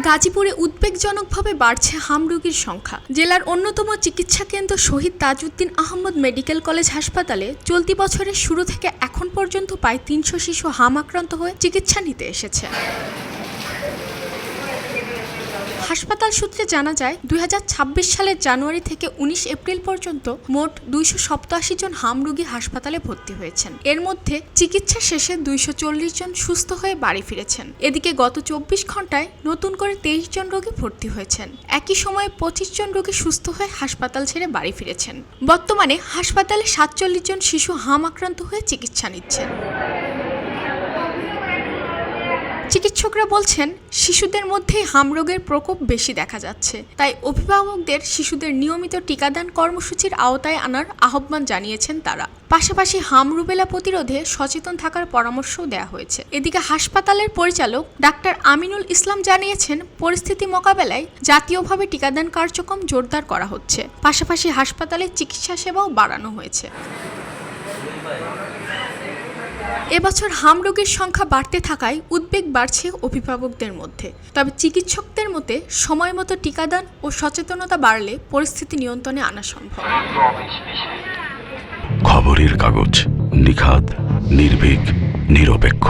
গাজীপুরে উদ্বেগজনকভাবে বাড়ছে হাম রোগীর সংখ্যা। জেলার অন্যতম চিকিৎসা কেন্দ্র শহীদ তাজউদ্দিন আহমদ মেডিকেল কলেজ হাসপাতালে চলতি বছরের শুরু থেকে এখন পর্যন্ত প্রায় ৩০০ শিশু হাম আক্রান্ত হয়ে চিকিৎসা নিতে এসেছে। হাসপাতাল সূত্রে জানা যায় ২০২৬ সালের জানুয়ারি থেকে ১৯ এপ্রিল পর্যন্ত মোট ২৮৭ জন হাম রোগী হাসপাতালে ভর্তি হয়েছেন। এর মধ্যে চিকিৎসা শেষে ২৪০ জন সুস্থ হয়ে বাড়ি ফিরেছেন। এদিকে গত ২৪ ঘন্টায় নতুন করে ২৩ জন রোগী ভর্তি হয়েছেন। একই সময়ে ২৫ জন রোগী সুস্থ হয়ে হাসপাতাল ছেড়ে বাড়ি ফিরেছেন। বর্তমানে হাসপাতালে ৪৭ জন শিশু হাম আক্রান্ত হয়ে চিকিৎসা নিচ্ছেন। চিকিৎসকরা বলছেন, শিশুদের মধ্যেই হাম রোগের প্রকোপ বেশি দেখা যাচ্ছে। তাই অভিভাবকদের শিশুদের নিয়মিত টিকাদান কর্মসূচির আওতায় আনার আহ্বান জানিয়েছেন তারা। পাশাপাশি হাম রুবেলা প্রতিরোধে সচেতন থাকার পরামর্শও দেওয়া হয়েছে। এদিকে হাসপাতালের পরিচালক ডাক্তার আমিনুল ইসলাম জানিয়েছেন, পরিস্থিতি মোকাবেলায় জাতীয়ভাবে টিকাদান কার্যক্রম জোরদার করা হচ্ছে। পাশাপাশি হাসপাতালে চিকিৎসা সেবাও বাড়ানো হয়েছে। এবছর হাম রোগীর সংখ্যা বাড়তে থাকায় উদ্বেগ বাড়ছে অভিভাবকদের মধ্যে। তবে চিকিৎসকদের মতে সময় মতো টিকাদান ও সচেতনতা বাড়লে পরিস্থিতি নিয়ন্ত্রণে আনা সম্ভব। খবরের কাগজ, নিখাত, নির্ভীক, নিরপেক্ষ।